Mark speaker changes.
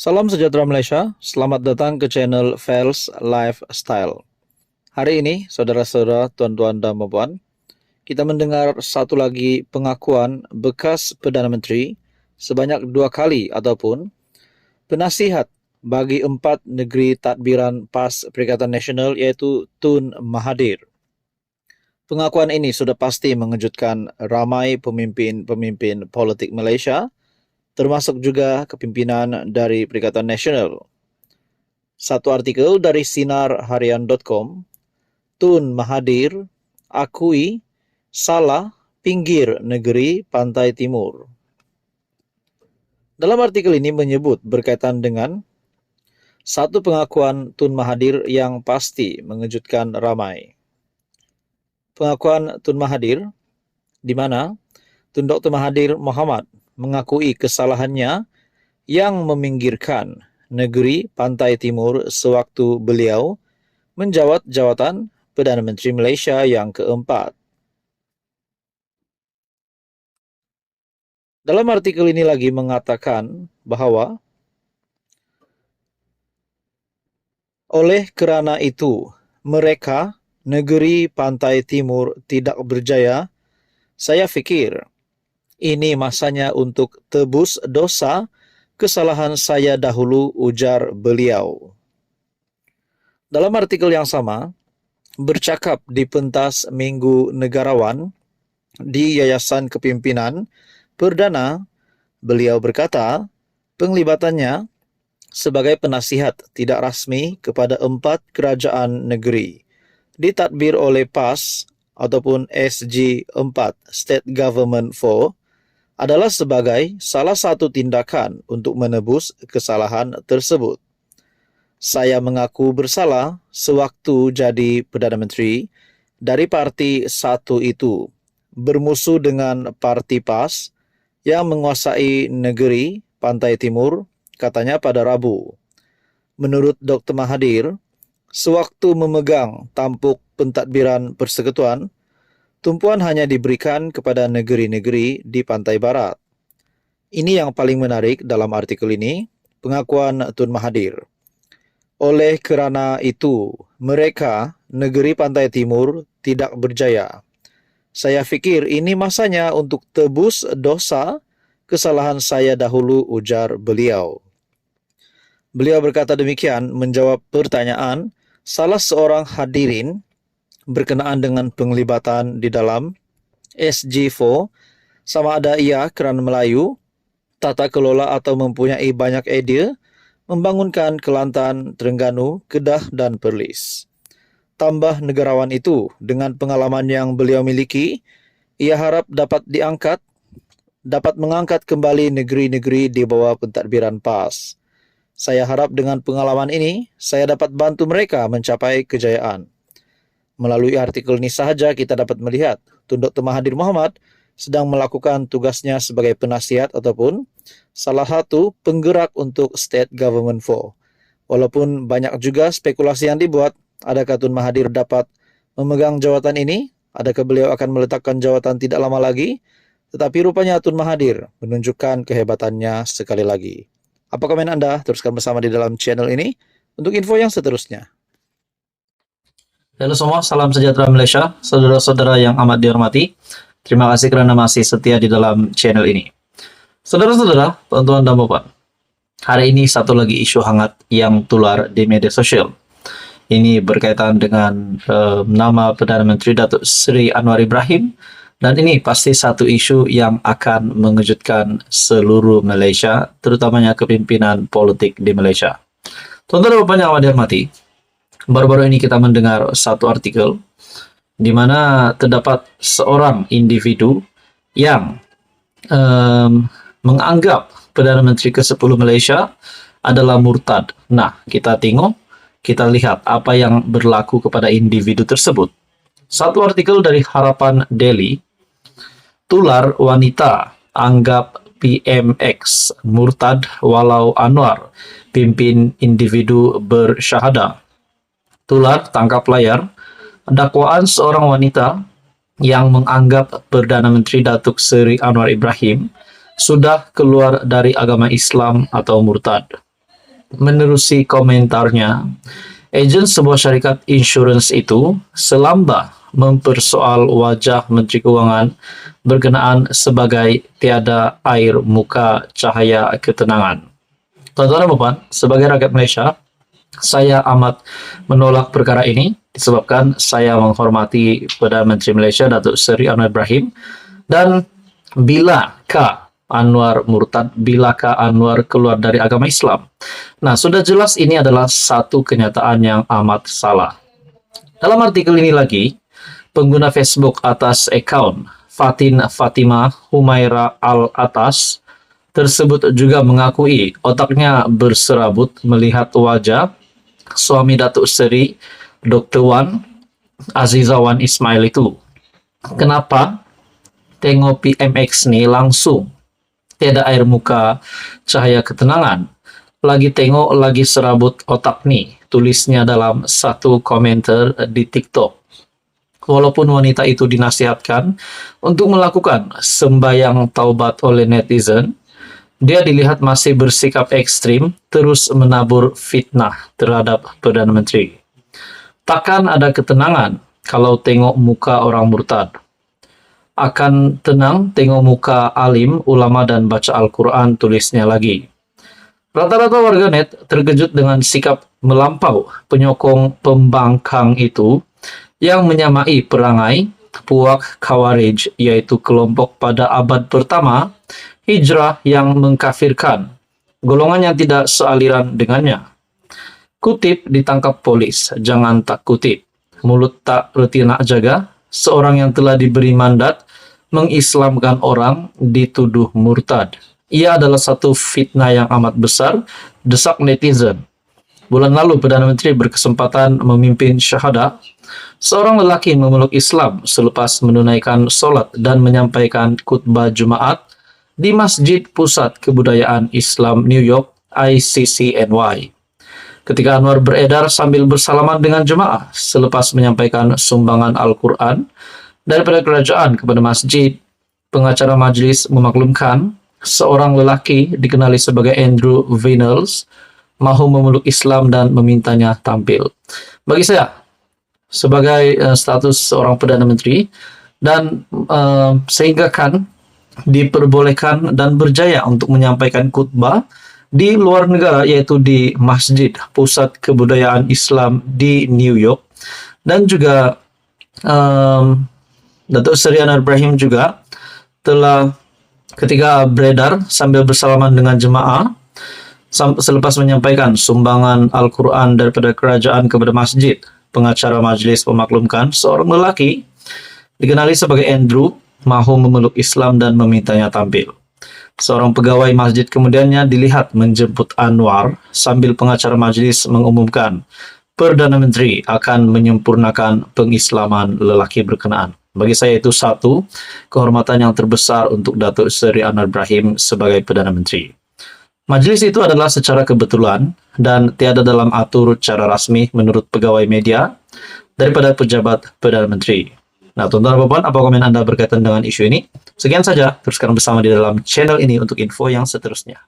Speaker 1: Salam sejahtera Malaysia, selamat datang ke channel Fels Lifestyle. Hari ini, saudara-saudara, tuan-tuan dan puan, kita mendengar satu lagi pengakuan bekas Perdana Menteri sebanyak 2 kali ataupun penasihat bagi 4 negeri tadbiran PAS Perikatan Nasional iaitu Tun Mahathir. Pengakuan ini sudah pasti mengejutkan ramai pemimpin-pemimpin politik Malaysia, termasuk juga kepimpinan dari Perikatan Nasional. Satu artikel dari sinarharian.com, Tun Mahathir akui salah pinggir negeri pantai timur. Dalam artikel ini menyebut berkaitan dengan satu pengakuan Tun Mahathir yang pasti mengejutkan ramai. Pengakuan Tun Mahathir di mana Tun Dr. Mahathir Mohamad mengakui kesalahannya yang meminggirkan negeri pantai timur sewaktu beliau menjawat jawatan Perdana Menteri Malaysia yang keempat. Dalam artikel ini lagi mengatakan bahawa oleh kerana itu mereka negeri pantai timur tidak berjaya, saya fikir ini masanya untuk tebus dosa kesalahan saya dahulu, ujar beliau. Dalam artikel yang sama, bercakap di pentas Minggu Negarawan di Yayasan Kepimpinan Perdana, beliau berkata penglibatannya sebagai penasihat tidak rasmi kepada 4 kerajaan negeri ditadbir oleh PAS ataupun SG4 State Government 4 adalah sebagai salah satu tindakan untuk menebus kesalahan tersebut. Saya mengaku bersalah sewaktu jadi Perdana Menteri dari parti satu itu, bermusuh dengan parti PAS yang menguasai negeri pantai timur, katanya pada Rabu. Menurut Dr. Mahathir, sewaktu memegang tampuk pentadbiran persekutuan, tumpuan hanya diberikan kepada negeri-negeri di pantai barat. Ini yang paling menarik dalam artikel ini, pengakuan Tun Mahathir. Oleh kerana itu, mereka, negeri pantai timur, tidak berjaya. Saya fikir ini masanya untuk tebus dosa kesalahan saya dahulu, ujar beliau. Beliau berkata demikian menjawab pertanyaan salah seorang hadirin berkenaan dengan penglibatan di dalam SG4, sama ada ia kerana Melayu, tata kelola atau mempunyai banyak idea, membangunkan Kelantan, Terengganu, Kedah dan Perlis. Tambah negarawan itu, dengan pengalaman yang beliau miliki, ia harap dapat mengangkat kembali negeri-negeri di bawah pentadbiran PAS. Saya harap dengan pengalaman ini, saya dapat bantu mereka mencapai kejayaan. Melalui artikel ini sahaja kita dapat melihat Tun Dr. Mahathir Mohamad sedang melakukan tugasnya sebagai penasihat ataupun salah satu penggerak untuk State Government 4. Walaupun banyak juga spekulasi yang dibuat, adakah Tun Mahathir dapat memegang jawatan ini? Adakah beliau akan meletakkan jawatan tidak lama lagi? Tetapi rupanya Tun Mahathir menunjukkan kehebatannya sekali lagi. Apa komen Anda? Teruskan bersama di dalam channel ini untuk info yang seterusnya.
Speaker 2: Halo semua, salam sejahtera Malaysia, saudara-saudara yang amat dihormati. Terima kasih kerana masih setia di dalam channel ini. Saudara-saudara, tuan-tuan dan puan, hari ini satu lagi isu hangat yang tular di media sosial. Ini berkaitan dengan nama Perdana Menteri Datuk Seri Anwar Ibrahim, dan ini pasti satu isu yang akan mengejutkan seluruh Malaysia, terutamanya kepimpinan politik di Malaysia. Tuan-tuan dan puan yang amat dihormati, baru-baru ini kita mendengar satu artikel di mana terdapat seorang individu yang menganggap Perdana Menteri ke-10 Malaysia adalah murtad. Nah, kita tengok, kita lihat apa yang berlaku kepada individu tersebut. Satu artikel dari Harapan Daily, tular wanita anggap PMX murtad walau Anwar pimpin individu bersyahadah. Tular tangkap layar, dakwaan seorang wanita yang menganggap Perdana Menteri Datuk Seri Anwar Ibrahim sudah keluar dari agama Islam atau murtad. menerusi komentarnya, agen sebuah syarikat insurance itu selamba mempersoal wajah Menteri Keuangan berkenaan sebagai tiada air muka cahaya ketenangan. Tuan-tuan dan puan, sebagai rakyat Malaysia, saya amat menolak perkara ini disebabkan saya menghormati Perdana Menteri Malaysia Datuk Seri Anwar Ibrahim, dan bilakah Anwar murtad, bilakah Anwar keluar dari agama Islam? Nah, sudah jelas ini adalah satu kenyataan yang amat salah. Dalam artikel ini lagi, pengguna Facebook atas akaun Fatin Fatimah Humaira Al-Atas tersebut juga mengakui otaknya berserabut melihat wajah suami Datuk Seri Dr. Wan Aziza Wan Ismail itu. Kenapa tengok PMX ni langsung tiada air muka cahaya ketenangan? Lagi tengok lagi serabut otak ni, tulisnya dalam satu komentar di TikTok. Walaupun wanita itu dinasihatkan untuk melakukan sembahyang taubat oleh netizen, dia dilihat masih bersikap ekstrim, terus menabur fitnah terhadap Perdana Menteri. Takkan ada ketenangan kalau tengok muka orang murtad. Akan tenang tengok muka alim, ulama dan baca Al-Quran, tulisnya lagi. Rata-rata warganet terkejut dengan sikap melampau penyokong pembangkang itu yang menyamai perangai puak Khawarij, yaitu kelompok pada abad pertama Hijrah yang mengkafirkan golongan yang tidak sealiran dengannya. Kutip ditangkap polis, jangan tak kutip. Mulut tak reti nak jaga, seorang yang telah diberi mandat mengislamkan orang dituduh murtad. Ia adalah satu fitnah yang amat besar, desak netizen. Bulan lalu Perdana Menteri berkesempatan memimpin syahadah. Seorang lelaki memeluk Islam selepas menunaikan solat dan menyampaikan khutbah Jumaat di Masjid Pusat Kebudayaan Islam New York ICCNY. Ketika Anwar beredar sambil bersalaman dengan jemaah selepas menyampaikan sumbangan Al-Quran daripada kerajaan kepada masjid, pengacara majlis memaklumkan seorang lelaki dikenali sebagai Andrew Vinyls mahu memeluk Islam dan memintanya tampil. Bagi saya, sebagai status seorang Perdana Menteri, dan sehingga kan diperbolehkan dan berjaya untuk menyampaikan khutbah di luar negara, yaitu di Masjid Pusat Kebudayaan Islam di New York. Dan juga Datuk Seri Anwar Ibrahim juga telah ketika beredar sambil bersalaman dengan jemaah selepas menyampaikan sumbangan Al-Quran daripada kerajaan kepada masjid, pengacara majlis memaklumkan seorang lelaki dikenali sebagai Andrew mahu memeluk Islam dan memintanya tampil. Seorang pegawai masjid kemudiannya dilihat menjemput Anwar sambil pengacara majlis mengumumkan Perdana Menteri akan menyempurnakan pengislaman lelaki berkenaan. Bagi saya itu satu kehormatan yang terbesar untuk Datuk Seri Anwar Ibrahim sebagai Perdana Menteri. Majlis itu adalah secara kebetulan dan tiada dalam atur cara rasmi menurut pegawai media daripada pejabat Perdana Menteri. Nah, tuan-tuan dan puan, apa komen Anda berkaitan dengan isu ini? Sekian saja, teruskan bersama di dalam channel ini untuk info yang seterusnya.